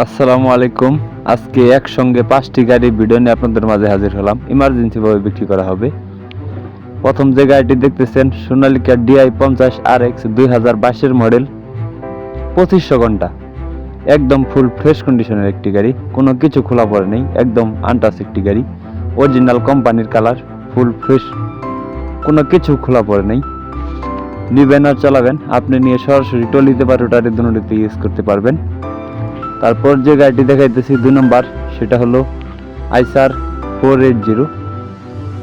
আসসালামু আলাইকুম। আজকে একসঙ্গে 5টি গাড়ি ভিডিও নিয়ে আপনাদের মাঝে হাজির হলাম। ইমার্জেন্সি ভাবে বিক্রি করা হবে। প্রথম যে গাড়িটি দেখতেছেন সোনালিকা DI 50 RX 2022 মডেল, 2500 ঘন্টা, একদম ফুল ফ্রেশ কন্ডিশনের একটি গাড়ি, কোনো কিছু খোলা পড়ে নেই, একদম আনটাচ একটি গাড়ি, অরিজিনাল কোম্পানির কালার, ফুল ফ্রেশ, কোনো কিছু খোলা পড়ে নেই। নিবেন আর চালাবেন, আপনি নিয়ে সরাসরি টলিতে বা রোটারি দুটোতে ইউজ করতে পারবেন। তারপর যে গাড়িটি দেখাইতেছি 2 নম্বর, সেটা হলো আইসার 480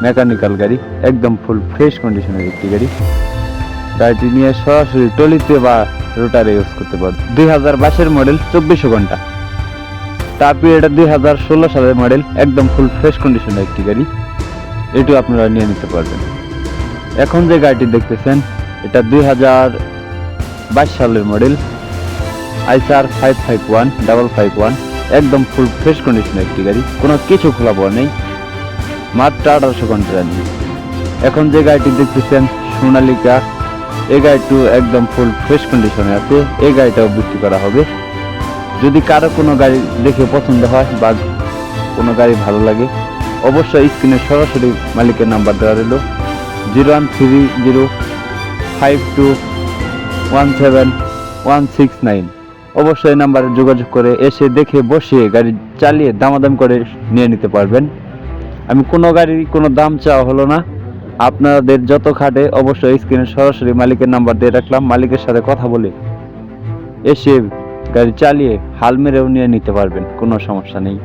মেকানিক্যাল গাড়ি, একদম ফুল ফ্রেশ কন্ডিশনের একটি গাড়ি। গাড়িটি নিয়ে সরাসরি টলিতে বা রোটারে ইউজ করতে পারবেন। 2022 মডেল, 2400 ঘন্টা, তারপরে এটা 2016 সালের মডেল, একদম ফুল ফ্রেশ কন্ডিশনের একটি গাড়ি, এটিও আপনারা নিয়ে নিতে পারবেন। এখন যে গাড়িটি দেখতেছেন এটা 2022 সালের মডেল, আইসার 551, একদম ফুল ফ্রেশ কন্ডিশনের একটি গাড়ি, কোনো কিছু খোলা পড়া নেই, মাত্র 1800 ঘন্টা রানিং। এখন যে গাড়িটি দেখতেছেন সোনালিকা, এই গাড়িটিও একদম ফুল ফ্রেশ কন্ডিশনে আছে, এই গাড়িটাও বিক্রি করা হবে। যদি কারো কোনো গাড়ি দেখে পছন্দ হয় বা কোনো গাড়ি ভালো লাগে, অবশ্যই স্ক্রিনে সরাসরি মালিকের নাম্বার দেওয়া রইল 013052171169। অবশ্যই নাম্বারে যোগাযোগ করে এসে দেখে বসিয়ে গাড়ি চালিয়ে দামাদাম করে নিয়ে নিতে পারবেন। আমি কোনো গাড়ির কোনো দাম চাওয়া হলো না, আপনাদের যত খাটে অবশ্যই স্ক্রিনে সরাসরি মালিকের নাম্বার দিয়ে রাখলাম, মালিকের সাথে কথা বলে এসে গাড়ি চালিয়ে হাল মেরেও নিয়ে নিতে পারবেন, কোনো সমস্যা নেই।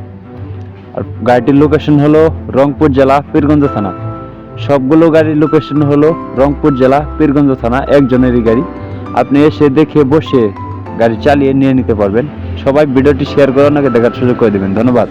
আর গাড়িটির লোকেশন হলো রংপুর জেলা, পীরগঞ্জ থানা। সবগুলো গাড়ির লোকেশন হলো রংপুর জেলা, পীরগঞ্জ থানা, একজনেরই গাড়ি। আপনি এসে দেখে বসে গাড়ি চালিয়ে নিয়ে নিতে পারবেন। সবাই ভিডিওটি শেয়ার করে ওনাকে দেখার সুযোগ করে দেবেন। ধন্যবাদ।